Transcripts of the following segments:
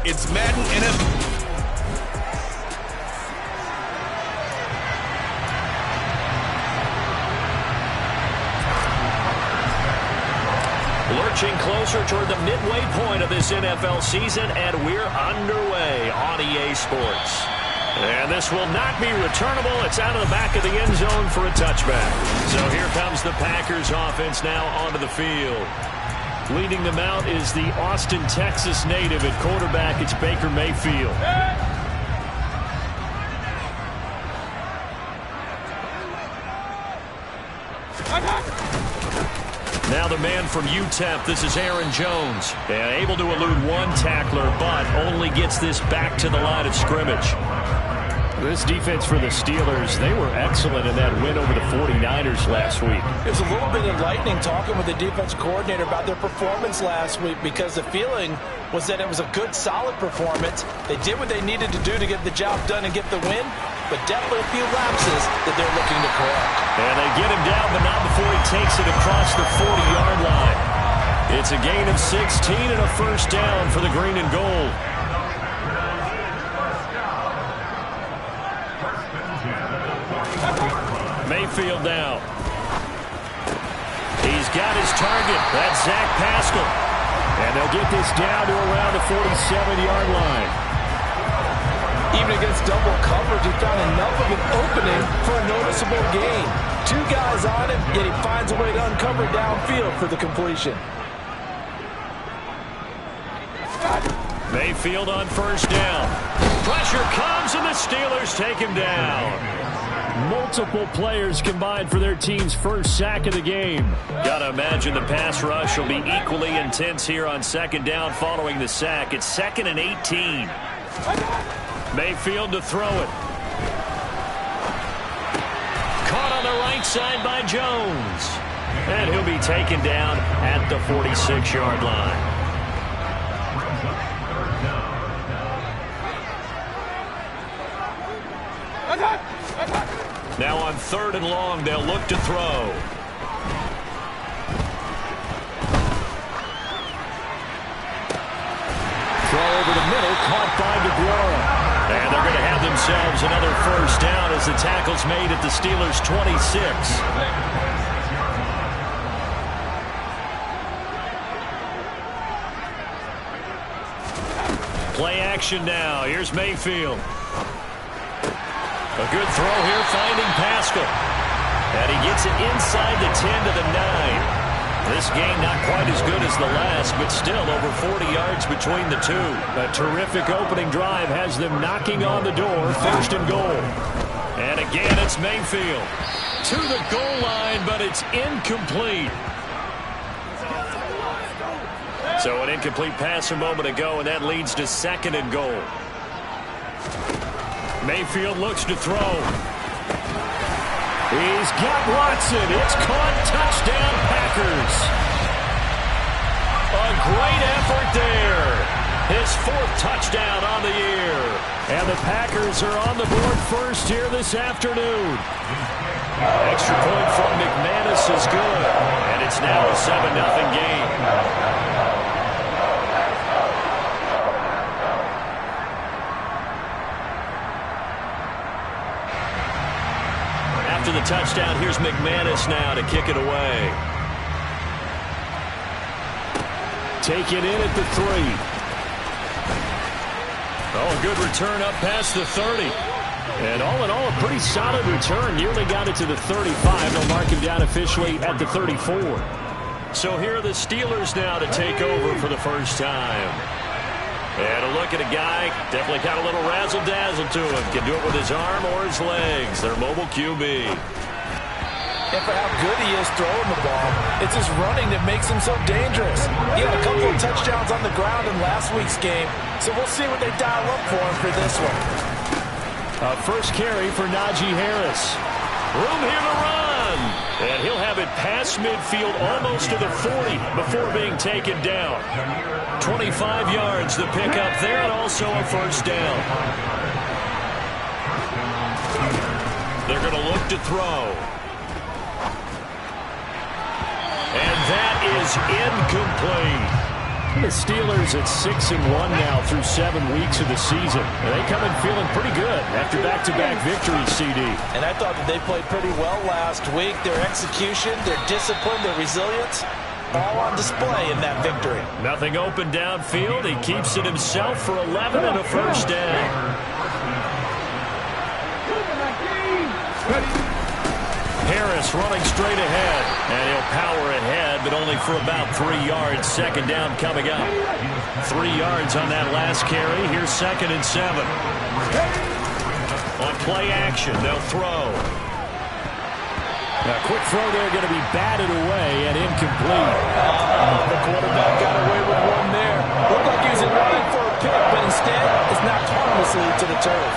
It's Madden NFL. Lurching closer toward the midway point of this NFL season, and we're underway on EA Sports. And this will not be returnable. It's out of the back of the end zone for a touchback. So here comes the Packers offense now onto the field. Leading them out is the Austin, Texas native at quarterback. It's Baker Mayfield. Now the man from UTEP, this is Aaron Jones. And able to elude one tackler, but only gets this back to the line of scrimmage. This defense for the Steelers, they were excellent in that win over the 49ers last week. It was a little bit enlightening talking with the defense coordinator about their performance last week, because the feeling was that it was a good, solid performance. They did what they needed to do to get the job done and get the win, but definitely a few lapses that they're looking to correct. And they get him down, but not before he takes it across the 40-yard line. It's a gain of 16 and a first down for the green and gold. Mayfield now. He's got his target. That's Zach Pascal. And they'll get this down to around the 47-yard line. Even against double coverage, he found enough of an opening for a noticeable gain. Two guys on him, yet he finds a way to uncover downfield for the completion. Mayfield on first down. Pressure comes, and the Steelers take him down. Multiple players combined for their team's first sack of the game. Gotta imagine the pass rush will be equally intense here on second down following the sack. It's 2nd and 18. Mayfield to throw it. Caught on the right side by Jones. And he'll be taken down at the 46-yard line. Now on 3rd and long, they'll look to throw. Throw over the middle, caught by DeGuara. And they're going to have themselves another first down as the tackle's made at the Steelers' 26. Play action now. Here's Mayfield. A good throw here, finding Pascal. And he gets it inside the 10 to the 9. This game not quite as good as the last, but still over 40 yards between the two. A terrific opening drive has them knocking on the door, 1st and goal. And again, it's Mayfield. To the goal line, but it's incomplete. So an incomplete pass a moment ago, and that leads to 2nd and goal. Mayfield looks to throw. He's got Watson. It's caught. Touchdown, Packers. A great effort there. His 4th touchdown on the year. And the Packers are on the board first here this afternoon. Extra point from McManus is good. And it's now a 7-0 game. After the touchdown, here's McManus now to kick it away. Take it in at the 3. Oh, a good return up past the 30. And all in all, a pretty solid return. Nearly got it to the 35. They'll mark him down officially at the 34. So here are the Steelers now to take over for the first time. And a look at a guy, definitely got a little razzle-dazzle to him. Can do it with his arm or his legs. Their mobile QB. And for how good he is throwing the ball, it's his running that makes him so dangerous. He had a couple of touchdowns on the ground in last week's game, so we'll see what they dial up for him for this one. A first carry for Najee Harris. Room here to run. And he'll have it past midfield almost to the 40 before being taken down. 25 yards the pickup there, and also a first down. They're going to look to throw. And that is incomplete. The Steelers at 6-1 now through 7 weeks of the season. And they come in feeling pretty good after back-to-back victories, CD. And I thought that they played pretty well last week. Their execution, their discipline, their resilience, all on display in that victory. Nothing open downfield. He keeps it himself for 11 and a first down. Harris running straight ahead, and he'll power ahead, but only for about 3 yards. Second down coming up. 3 yards on that last carry. Here's 2nd and 7. On play action, they'll throw. A quick throw there, going to be batted away and incomplete. The quarterback got away with one there. Looked like he was in line for a pick, but instead it's knocked harmlessly to the turf.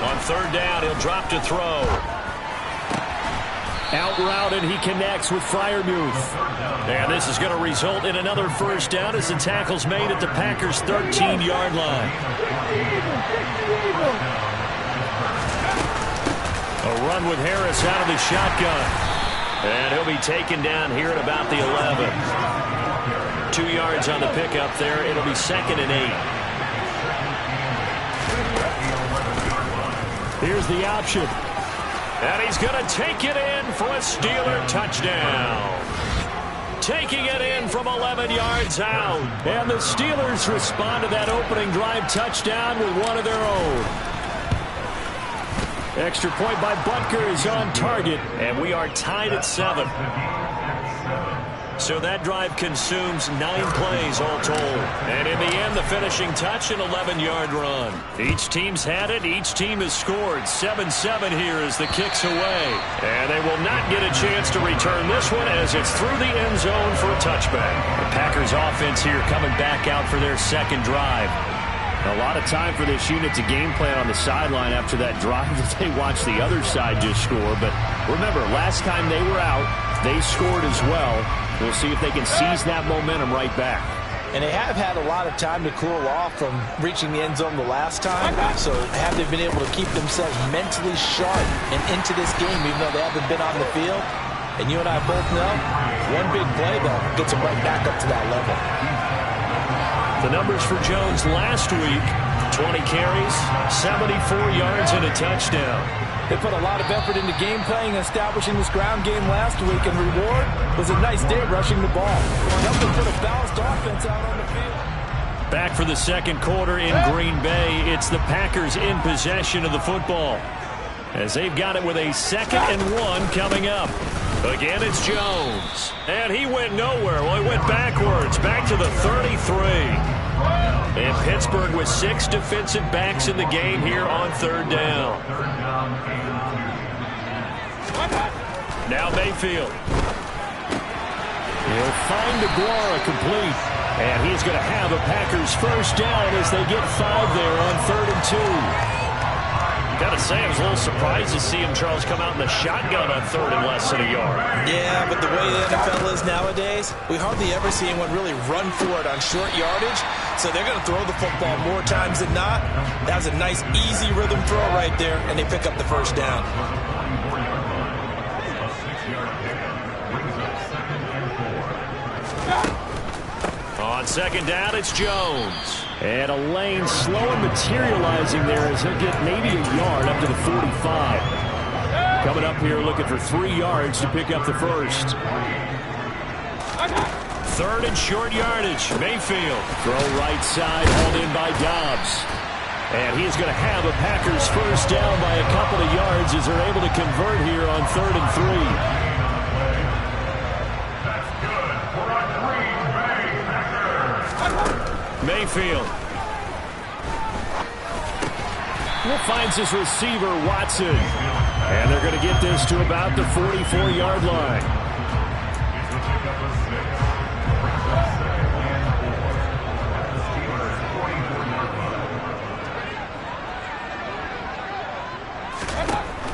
On 3rd down, he'll drop to throw. Out route, and he connects with Freiermuth. And this is going to result in another first down as the tackle's made at the Packers' 13-yard line. A run with Harris out of the shotgun. And he'll be taken down here at about the 11. 2 yards on the pickup there. It'll be 2nd and 8. Here's the option. And he's going to take it in for a Steeler touchdown. Taking it in from 11 yards out. And the Steelers respond to that opening drive touchdown with one of their own. Extra point by Butker is on target, and we are tied at 7. So that drive consumes 9 plays all told. And in the end, the finishing touch, an 11-yard run. Each team's had it. Each team has scored. 7-7 here as the kick's away. And they will not get a chance to return this one as it's through the end zone for a touchback. The Packers offense here coming back out for their second drive. A lot of time for this unit to game plan on the sideline after that drive that they watched the other side just score. But remember, last time they were out, they scored as well. We'll see if they can seize that momentum right back. And they have had a lot of time to cool off from reaching the end zone the last time. So have they been able to keep themselves mentally sharp and into this game even though they haven't been on the field? And you and I both know, one big play, though, gets them right back up to that level. The numbers for Jones last week, 20 carries, 74 yards, and a touchdown. They put a lot of effort into game playing and establishing this ground game last week, and reward was a nice day rushing the ball. Enough to put a balanced offense out on the field. Back for the second quarter in Green Bay. It's the Packers in possession of the football as they've got it with a 2nd and 1 coming up. Again, it's Jones. And he went nowhere. Well, he went backwards, back to the 33. And Pittsburgh with 6 defensive backs in the game here on 3rd down. Now Mayfield. He'll find DeGuara complete. And he's going to have a Packers first down as they get 5 there on 3rd and 2. Gotta say, I was a little surprised to see him, Charles, come out in the shotgun on 3rd and less than a yard. Yeah, but the way the NFL is nowadays, we hardly ever see anyone really run for it on short yardage. So they're going to throw the football more times than not. That was a nice, easy rhythm throw right there, and they pick up the first down. On 2nd down, it's Jones. And a lane slow and materializing there as he'll get maybe a yard up to the 45. Coming up here looking for 3 yards to pick up the first. 3rd and short yardage. Mayfield. Throw right side, hauled in by Dobbs. And he's going to have a Packers first down by a couple of yards as they're able to convert here on 3rd and 3. Mayfield. Finds his receiver, Watson. And they're going to get this to about the 44-yard line.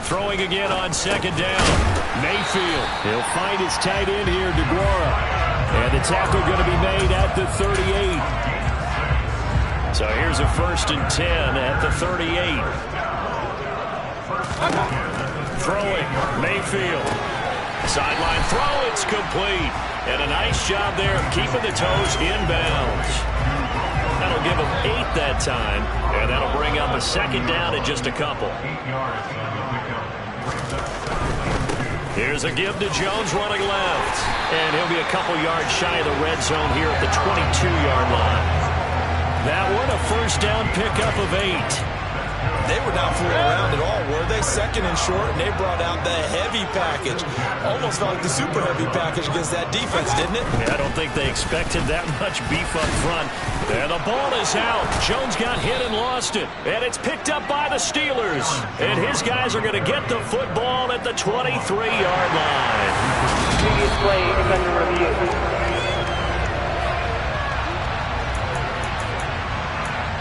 Throwing again on 2nd down. Mayfield. He'll find his tight end here, DeGuara. And the tackle going to be made at the 38. So here's a 1st and 10 at the 38. Throwing, Mayfield. Sideline throw, it's complete. And a nice job there of keeping the toes inbounds. That'll give him 8 that time, and that'll bring up a second down in just a couple. Here's a give to Jones running left. And he'll be a couple yards shy of the red zone here at the 22-yard line. That one a first down pickup of 8. They were not fooling around at all, were they? Second and short, and they brought out the heavy package. Almost felt like the super heavy package against that defense, didn't it? Yeah, I don't think they expected that much beef up front. And the ball is out. Jones got hit and lost it. And it's picked up by the Steelers. And his guys are going to get the football at the 23-yard line. Previous play is under review.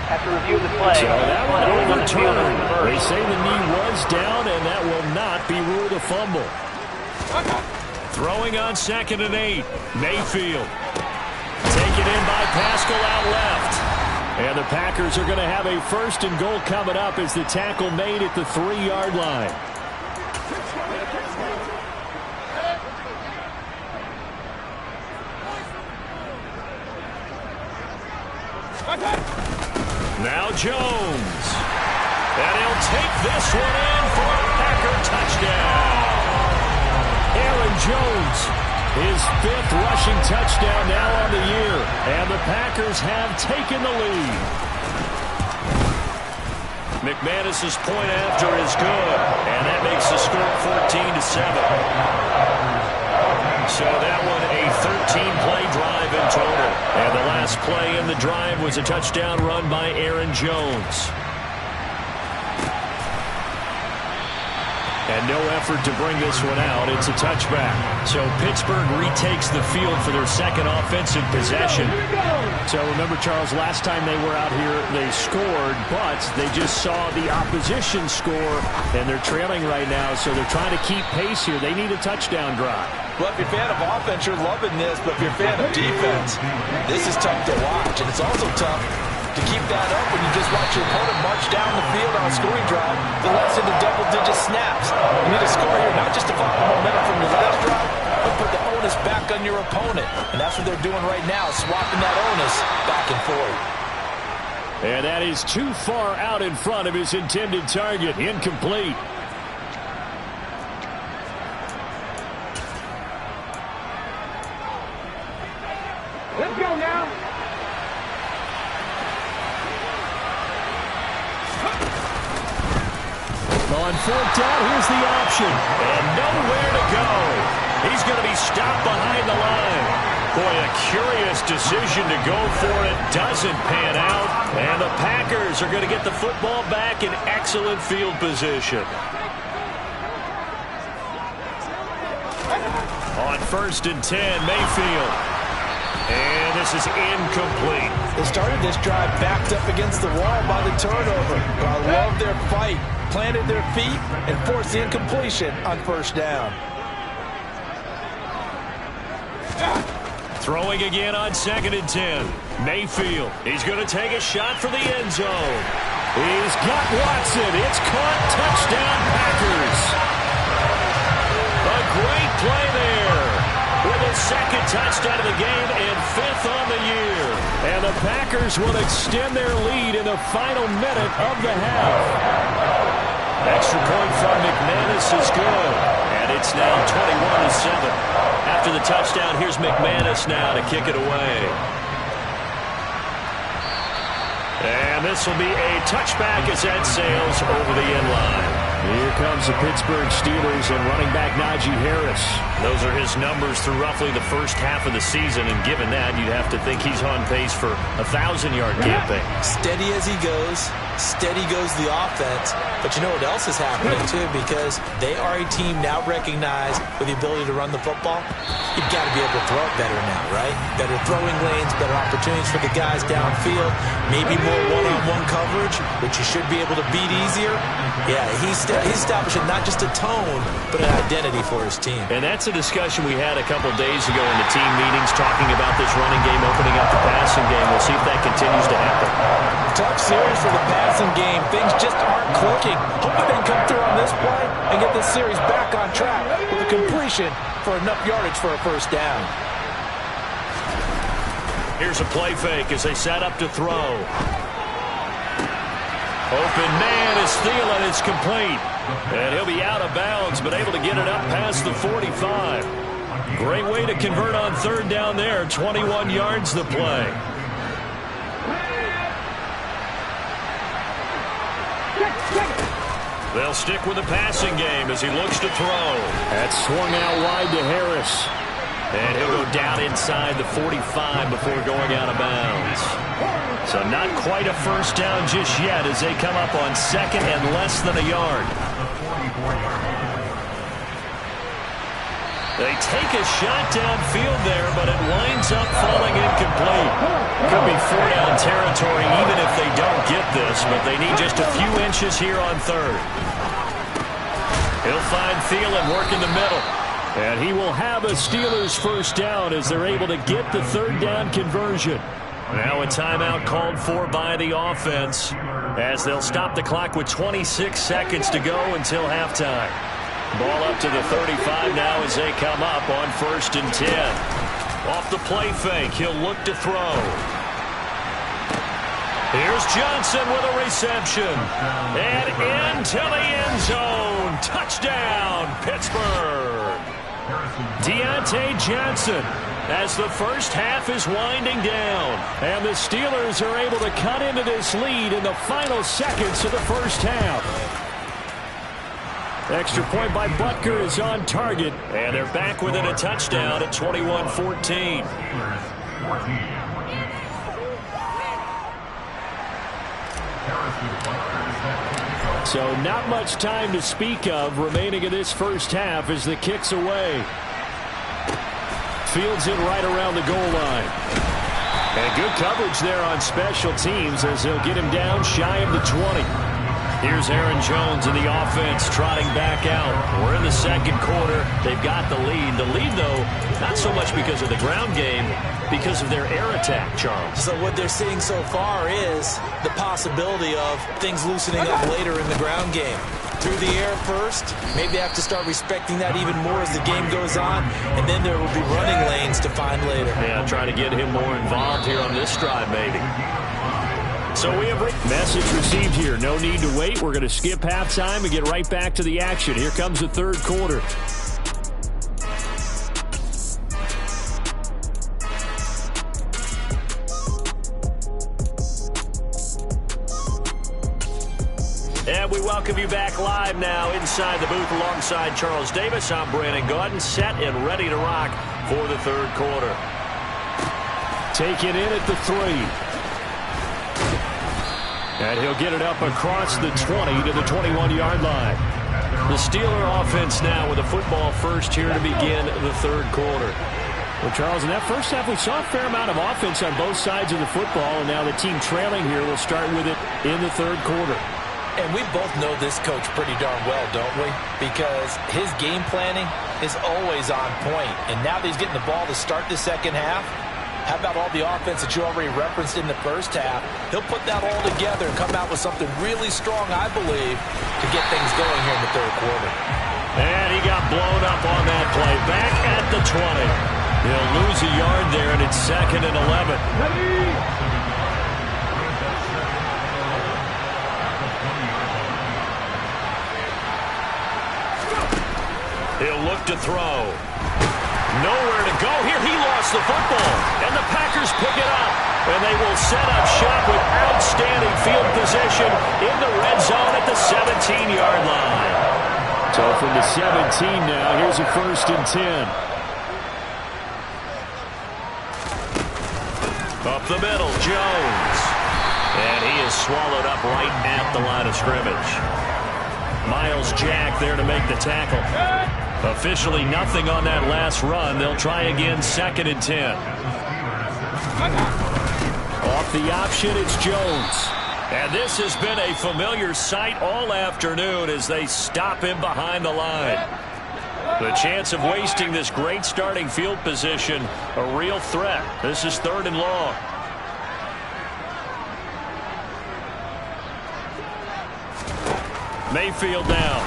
After review of the play, so that one overturned. They say the knee was down, and that will not be ruled a fumble. Throwing on 2nd and 8. Mayfield. Taken in by Pascal out left. And the Packers are going to have a 1st and goal coming up as the tackle made at the 3-yard line. Now Jones. And he'll take this one in for a Packer touchdown. Aaron Jones, his 5th rushing touchdown now on the year. And the Packers have taken the lead. McManus's point after is good. And that makes the score 14-7. So that one a 13-play drive in total. And the last play in the drive was a touchdown run by Aaron Jones. And no effort to bring this one out. It's a touchback. So Pittsburgh retakes the field for their 2nd offensive possession. So remember, Charles, last time they were out here, they scored, but they just saw the opposition score, and they're trailing right now, so they're trying to keep pace here. They need a touchdown drive. Well, if you're a fan of offense, you're loving this, but if you're a fan of defense, this is tough to watch, and it's also tough to keep that up when you just watch your opponent march down the field on a scoring drive the less into double-digit snaps. You need to score here, not just to follow the momentum from your last drive, but put the onus back on your opponent. And that's what they're doing right now, swapping that onus back and forth. And that is too far out in front of his intended target. Incomplete. Let's go now. On 4th down, here's the option. And nowhere to go. He's going to be stopped behind the line. Boy, a curious decision to go for it. Doesn't pan out. And the Packers are going to get the football back in excellent field position. On 1st and 10, Mayfield. And this is incomplete. They started this drive backed up against the wall by the turnover. But I love their fight. Planted their feet and forced the incompletion on 1st down. Throwing again on 2nd and 10. Mayfield. He's going to take a shot for the end zone. He's got Watson. It's caught. Touchdown, Packers. A great play there. With a 2nd touchdown of the game and 5th on the year. And the Packers will extend their lead in the final minute of the half. Extra point from McManus is good. And it's now 21-7. After the touchdown, here's McManus now to kick it away. And this will be a touchback as that sails over the end line. Here comes the Pittsburgh Steelers and running back Najee Harris. Those are his numbers through roughly the first half of the season, and given that, you'd have to think he's on pace for a 1,000-yard campaign. Steady as he goes, steady goes the offense. But you know what else is happening, too, because they are a team now recognized with the ability to run the football. You've got to be able to throw it better now, right? Better throwing lanes, better opportunities for the guys downfield, maybe more one-on-one coverage, which you should be able to beat easier. Yeah, he's establishing not just a tone, but an identity for his team. And that's a discussion we had a couple days ago in the team meetings, talking about this running game, opening up the passing game. We'll see if that continues to happen. Tough series for the Packers. passing game. Things just aren't clicking. Hoping they can come through on this play and get this series back on track with a completion for enough yardage for a first down. Here's a play fake as they set up to throw. Open man is Thielen. It's complete. And he'll be out of bounds, but able to get it up past the 45. Great way to convert on third down there. 21 yards the play. They'll stick with the passing game as he looks to throw. That's swung out wide to Harris. And he'll go down inside the 45 before going out of bounds. So not quite a first down just yet as they come up on second and less than a yard. They take a shot downfield there, but it winds up falling incomplete. Could be four-down territory even if they don't get this, but they need just a few inches here on third. He'll find Thielen working the middle. And he will have a Steelers first down as they're able to get the third down conversion. Now a timeout called for by the offense as they'll stop the clock with 26 seconds to go until halftime. Ball up to the 35 now as they come up on 1st and 10. Off the play fake, he'll look to throw. Here's Johnson with a reception. And into the end zone. Touchdown, Pittsburgh. Deontay Johnson as the first half is winding down. And the Steelers are able to cut into this lead in the final seconds of the first half. Extra point by Butker is on target. And they're back within a touchdown at 21-14. So not much time to speak of remaining in this first half as the kick's away. Fields it right around the goal line. And good coverage there on special teams as they'll get him down shy of the 20. Here's Aaron Jones in the offense trotting back out. We're in the second quarter. They've got the lead. The lead, though, not so much because of the ground game, because of their air attack, Charles. So what they're seeing so far is the possibility of things loosening up later in the ground game. Through the air first, maybe they have to start respecting that even more as the game goes on, and then there will be running lanes to find later. Yeah, try to get him more involved here on this drive, maybe. So we have a message received here. No need to wait. We're going to skip halftime and get right back to the action. Here comes the third quarter. And we welcome you back live now inside the booth alongside Charles Davis. I'm Brandon Gaudin, set and ready to rock for the third quarter. Taken in at the 3. And he'll get it up across the 20 to the 21-yard line. The Steeler offense now with a football first here to begin the third quarter. Well, Charles, in that first half, we saw a fair amount of offense on both sides of the football, and now the team trailing here will start with it in the third quarter. And we both know this coach pretty darn well, don't we? Because his game planning is always on point. And now that he's getting the ball to start the second half, how about all the offense that you already referenced in the first half? He'll put that all together and come out with something really strong, I believe, to get things going here in the third quarter. And he got blown up on that play. Back at the 20. He'll lose a yard there, and it's 2nd and 11. He'll look to throw. Nowhere to go here. He lost the football. And the Packers pick it up. And they will set up shop with outstanding field position in the red zone at the 17-yard line. So from the 17 now, here's a 1st and 10. Up the middle, Jones. And he is swallowed up right at the line of scrimmage. Miles Jack there to make the tackle. Officially nothing on that last run. They'll try again 2nd and 10. Off the option, it's Jones. And this has been a familiar sight all afternoon as they stop him behind the line. The chance of wasting this great starting field position, a real threat. This is 3rd and long. Mayfield now.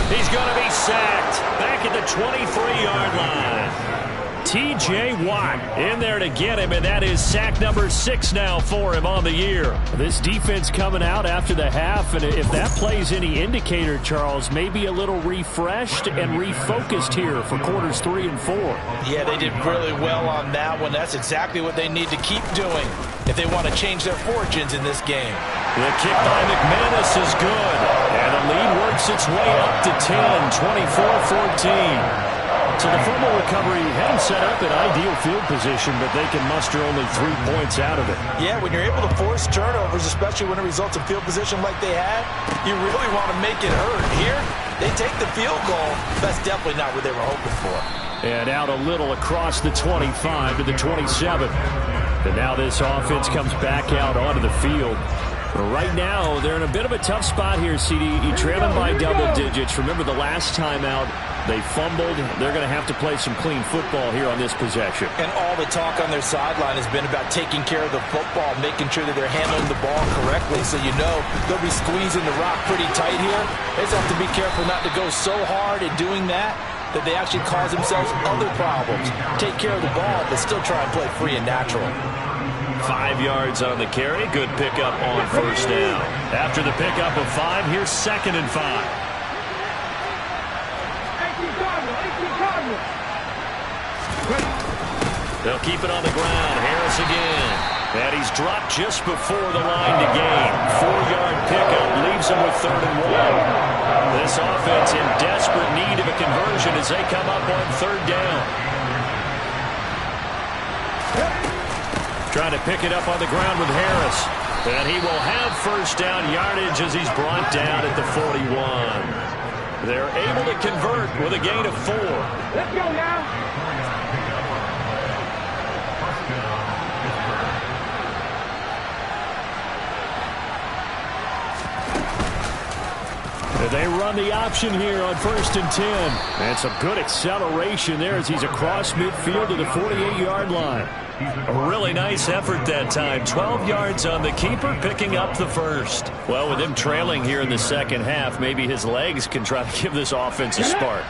He's going to be sacked back at the 23-yard line. T.J. Watt in there to get him, and that is sack number 6 now for him on the year. This defense coming out after the half, and if that plays any indicator, Charles, maybe a little refreshed and refocused here for quarters 3 and 4. Yeah, they did really well on that one. That's exactly what they need to keep doing if they want to change their fortunes in this game. The kick by McManus is good, and the lead works its way up to 10, 24-14. So the fumble recovery hadn't set up an ideal field position, but they can muster only 3 points out of it. Yeah, when you're able to force turnovers, especially when it results in field position like they had, you really want to make it hurt. Here, they take the field goal. That's definitely not what they were hoping for. And out a little across the 25 to the 27. And now this offense comes back out onto the field. Right now, they're in a bit of a tough spot here, CD. You trail them by double digits. Remember the last time out, they fumbled. They're going to have to play some clean football here on this possession. And all the talk on their sideline has been about taking care of the football, making sure that they're handling the ball correctly. So you know they'll be squeezing the rock pretty tight here. They just have to be careful not to go so hard in doing that they actually cause themselves other problems. Take care of the ball, but still try and play free and natural. 5 yards on the carry. Good pickup on first down. After the pickup of 5, here's 2nd and 5. They'll keep it on the ground. Harris again. And he's dropped just before the line to gain. 4-yard pickup leaves him with 3rd and 1. This offense in desperate need of a conversion as they come up on 3rd down. Trying to pick it up on the ground with Harris. And he will have first down yardage as he's brought down at the 41. They're able to convert with a gain of 4. Let's go now. They run the option here on 1st and 10. And some good acceleration there as he's across midfield to the 48-yard line. A really nice effort that time. 12 yards on the keeper, picking up the first. Well, with him trailing here in the second half, maybe his legs can try to give this offense a spark.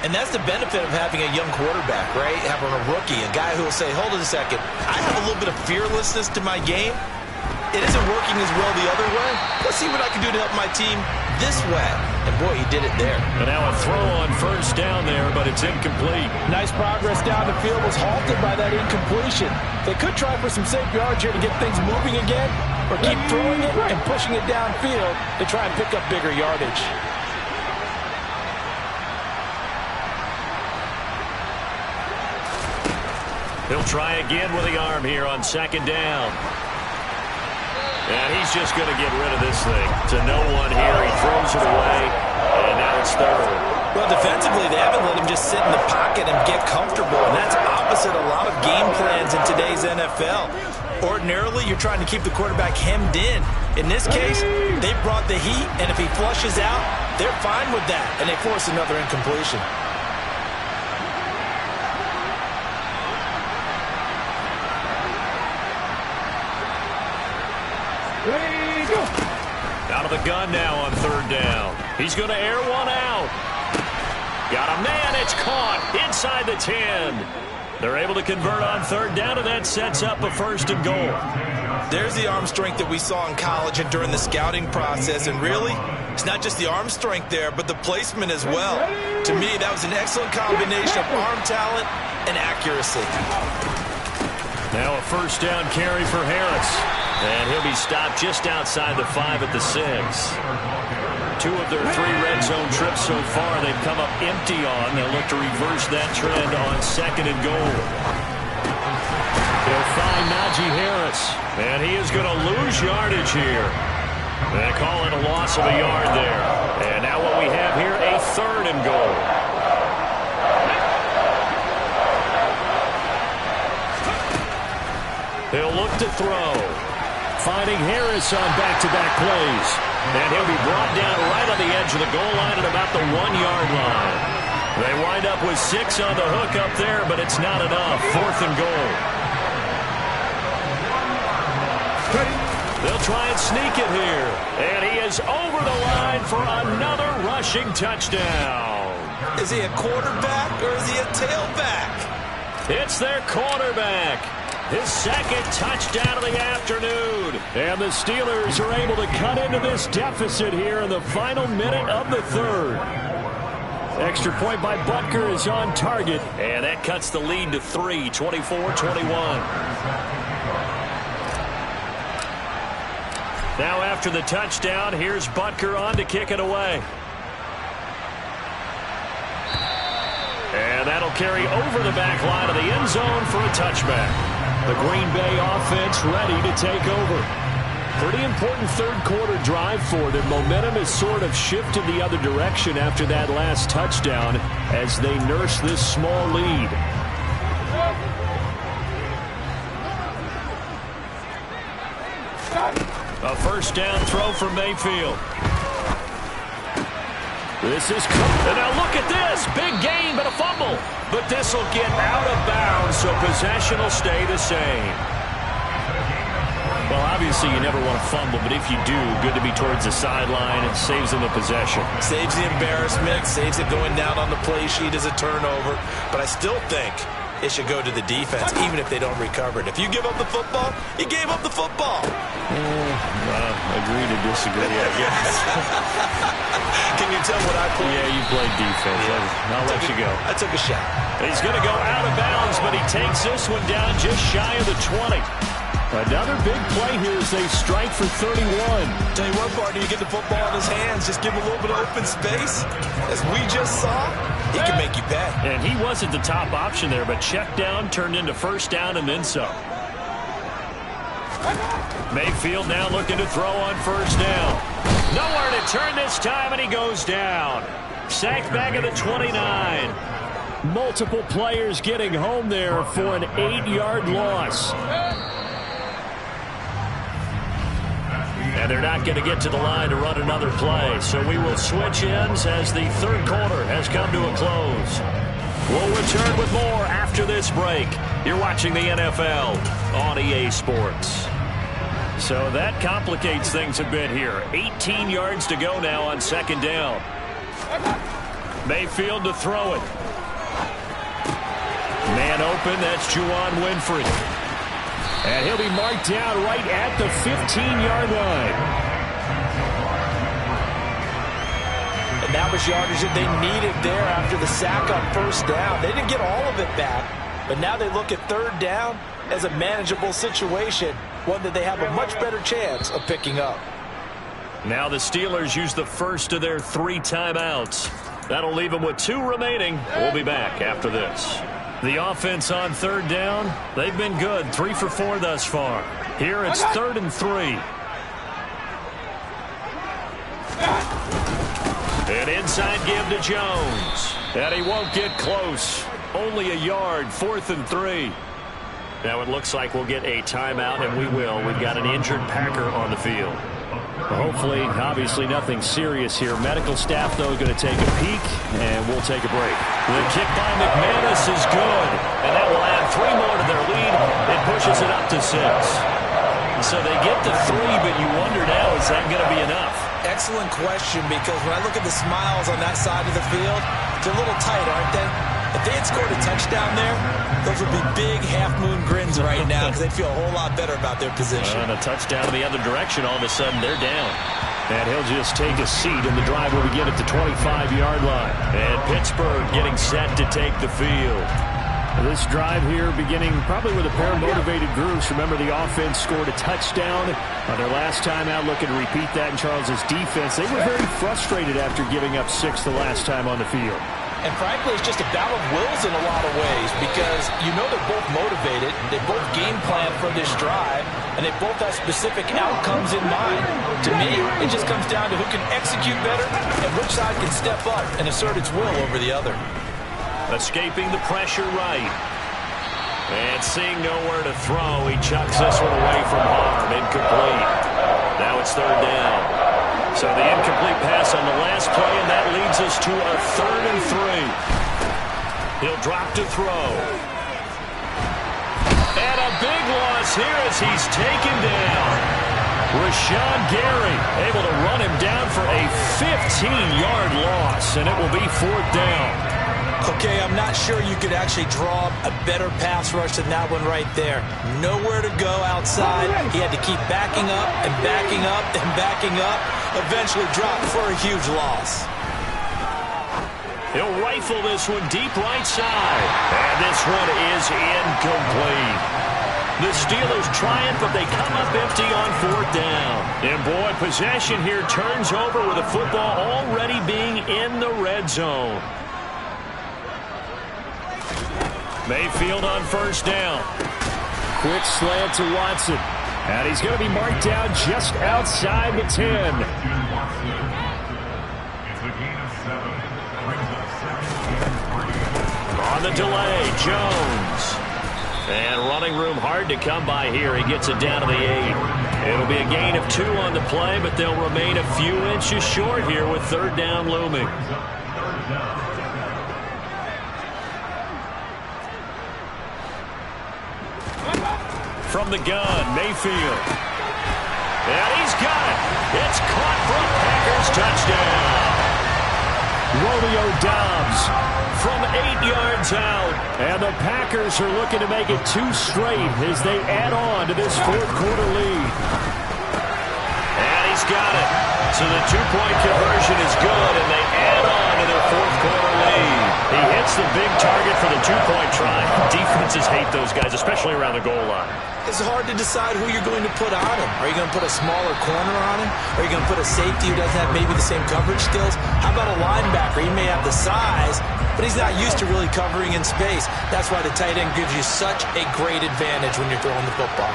And that's the benefit of having a young quarterback, right? Having a rookie, a guy who will say, hold it a second, I have a little bit of fearlessness to my game. It isn't working as well the other way. Let's see what I can do to help my team this way. And, boy, he did it there. And now a throw on first down there, but it's incomplete. Nice progress down the field was halted by that incompletion. They could try for some safe yards here to get things moving again, or keep throwing it and pushing it downfield to try and pick up bigger yardage. He'll try again with the arm here on 2nd down. And he's just going to get rid of this thing. To no one here. He throws it away. And now it's 3rd. Well, defensively, they haven't let him just sit in the pocket and get comfortable. And that's opposite a lot of game plans in today's NFL. Ordinarily, you're trying to keep the quarterback hemmed in. In this case, they brought the heat. And if he flushes out, they're fine with that. And they force another incompletion. Out of the gun now on 3rd down. He's going to air one out. Got a man. It's caught inside the 10. They're able to convert on 3rd down, and that sets up a 1st and goal. There's the arm strength that we saw in college and during the scouting process. And really, it's not just the arm strength there, but the placement as well. To me, that was an excellent combination of arm talent and accuracy. Now a 1st down carry for Harris. And he'll be stopped just outside the 5 at the 6. 2 of their 3 red zone trips so far they've come up empty on. They'll look to reverse that trend on 2nd and goal. They'll find Najee Harris. And he is going to lose yardage here. They call it a loss of a yard there. And now what we have here, a 3rd and goal. He'll look to throw. Finding Harris on back-to-back plays. And he'll be brought down right on the edge of the goal line at about the 1-yard line. They wind up with 6 on the hook up there, but it's not enough. 4th and goal. They'll try and sneak it here. And he is over the line for another rushing touchdown. Is he a quarterback or is he a tailback? It's their quarterback. His second touchdown of the afternoon. And the Steelers are able to cut into this deficit here in the final minute of the third. Extra point by Butker is on target. And that cuts the lead to 3, 24-21. Now after the touchdown, here's Butker on to kick it away. And that'll carry over the back line of the end zone for a touchback. The Green Bay offense ready to take over. Pretty important third quarter drive for them. Momentum has sort of shifted the other direction after that last touchdown as they nurse this small lead. A first down throw for Mayfield. This is and now look at this. Big gain, but a fumble. But this will get out of bounds, so possession will stay the same. Well, obviously you never want to fumble, but if you do, good to be towards the sideline. It saves them the possession. Saves the embarrassment, saves it going down on the play sheet as a turnover. But I still think it should go to the defense, even if they don't recover it. If you give up the football, you gave up the football. Agree to disagree, I guess. Can you tell what I played? Yeah, you played defense. Yeah. I'll let you go. I took a shot. He's going to go out of bounds, but he takes this one down just shy of the 20. Another big play here as they strike for 31. Tell you what, partner, you get the football in his hands, just give him a little bit of open space. As we just saw, he can make you pay. And he wasn't the top option there, but check down turned into first down and then some. Mayfield now looking to throw on first down. Nowhere to turn this time, and he goes down. Sacked back at the 29. Multiple players getting home there for an 8-yard loss. And they're not going to get to the line to run another play. So we will switch ends as the third quarter has come to a close. We'll return with more after this break. You're watching the NFL on EA Sports. So that complicates things a bit here. 18 yards to go now on second down. Mayfield to throw it. Man open, that's Juwan Winfrey. And he'll be marked down right at the 15-yard line. And that was yardage that they needed there after the sack on first down. They didn't get all of it back, but now they look at third down as a manageable situation, one that they have a much better chance of picking up. Now the Steelers use the first of their 3 timeouts. That'll leave them with 2 remaining. We'll be back after this. The offense on third down, they've been good. 3 for 4 thus far. Here it's 3rd and 3. An inside give to Jones. And he won't get close. Only a yard, 4th and 3. Now it looks like we'll get a timeout, and we will. We've got an injured Packer on the field. Hopefully, obviously nothing serious here. Medical staff, though, going to take a peek, and we'll take a break. The kick by McManus is good, and that will add 3 more to their lead. It pushes it up to 6. So they get to 3, but you wonder now, is that going to be enough? Excellent question, because when I look at the smiles on that side of the field, they're a little tight, aren't they? If they had scored a touchdown there, those would be big half-moon grins right now because they'd feel a whole lot better about their position. And a touchdown in the other direction, all of a sudden they're down. And he'll just take a seat, and the drive will begin at the 25-yard line. And Pittsburgh getting set to take the field. This drive here beginning probably with a pair of motivated groups. Remember, the offense scored a touchdown on their last time out, looking to repeat that in Charles's defense. They were very frustrated after giving up 6 the last time on the field. And frankly, it's just a battle of wills in a lot of ways because you know they're both motivated, they both game plan for this drive, and they both have specific outcomes in mind. To me, it just comes down to who can execute better and which side can step up and assert its will over the other. Escaping the pressure right. And seeing nowhere to throw, he chucks this one away from harm. Incomplete. Now it's third down. So the incomplete pass on the last play, and that leads us to a 3rd and 3. He'll drop to throw. And a big loss here as he's taken down. Rashawn Gary able to run him down for a 15-yard loss, and it will be 4th down. Okay, I'm not sure you could actually draw a better pass rush than that one right there. Nowhere to go outside. He had to keep backing up and backing up and backing up. Eventually dropped for a huge loss. He'll rifle this one deep right side. And this one is incomplete. The Steelers triumph, but they come up empty on 4th down. And boy, possession here turns over with the football already being in the red zone. Mayfield on 1st down. Quick slant to Watson. And he's going to be marked down just outside the 10. On the delay, Jones. And running room hard to come by here. He gets it down to the 8. It'll be a gain of 2 on the play, but they'll remain a few inches short here with 3rd down looming. From the gun, Mayfield. And he's got it. It's caught for a Packers touchdown. Romeo Doubs from 8 yards out. And the Packers are looking to make it 2 straight as they add on to this 4th quarter lead. And he's got it. So the 2-point conversion is good, and they add on to their 4th quarter lead. He hits the big target for the 2-point try. Defenses hate those guys, especially around the goal line. It's hard to decide who you're going to put on him. Are you going to put a smaller corner on him? Are you going to put a safety who doesn't have maybe the same coverage skills? How about a linebacker? He may have the size, but he's not used to really covering in space. That's why the tight end gives you such a great advantage when you're throwing the football.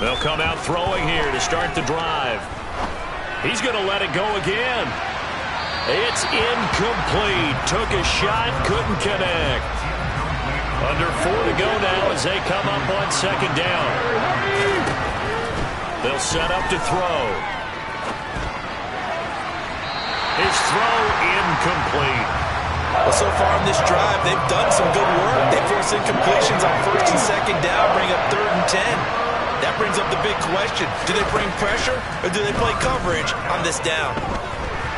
They'll come out throwing here to start the drive. He's going to let it go again. It's incomplete. Took a shot, couldn't connect. Under 4 to go now as they come up on 2nd down. They'll set up to throw. His throw incomplete. Well, so far in this drive, they've done some good work. They force incompletions on 1st and 2nd down, bring up 3rd and 10. That brings up the big question. Do they bring pressure or do they play coverage on this down?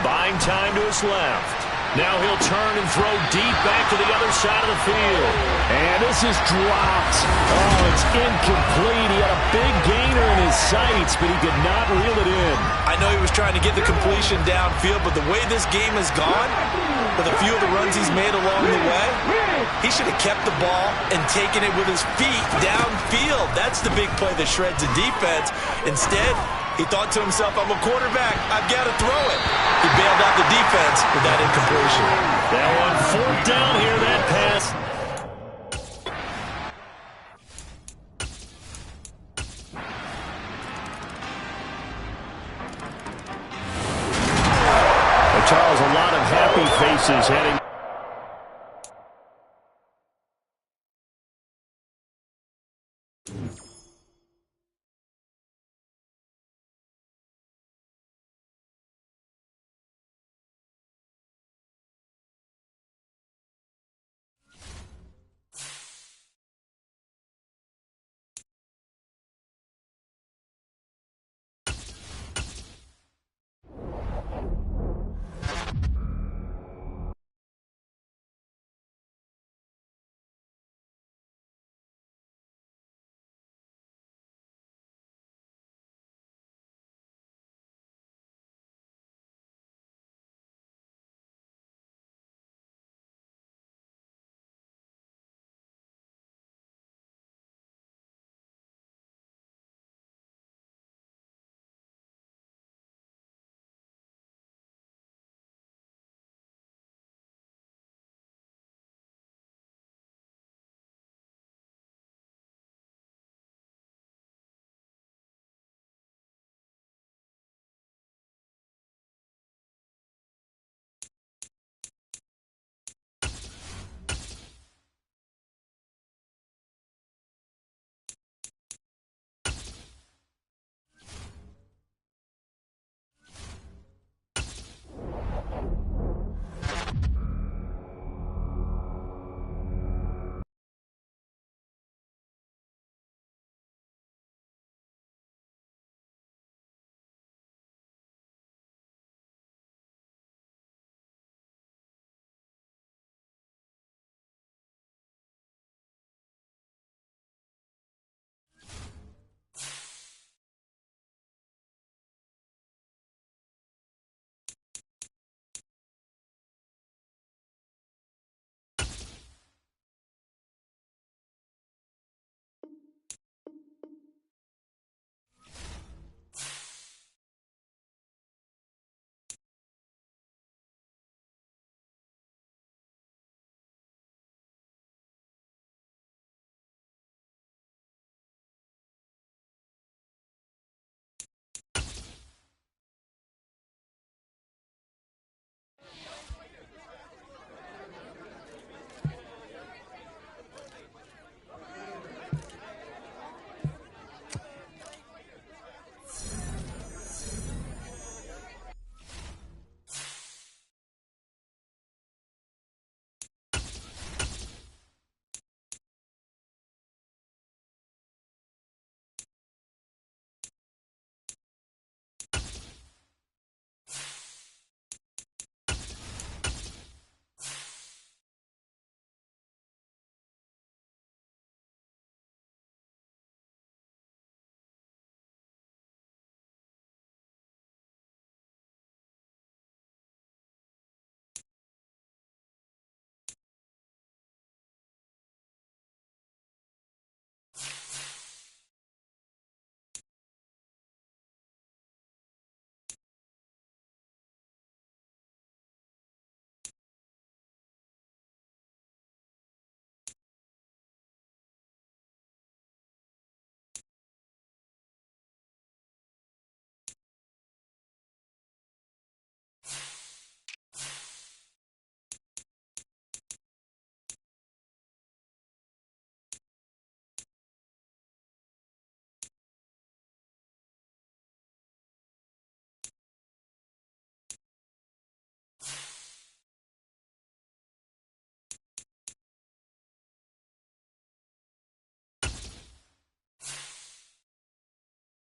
Buying time to his left. Now he'll turn and throw deep back to the other side of the field. And this is dropped. Oh, it's incomplete. He had a big gainer in his sights, but he did not reel it in. I know he was trying to get the completion downfield, but the way this game has gone, with a few of the runs he's made along the way, he should have kept the ball and taken it with his feet downfield. That's the big play that shreds the defense. Instead, he thought to himself, I'm a quarterback. I've got to throw it. He bailed out the defense with that incompletion. That one 4th down here, that pass. Charles, a lot of happy faces heading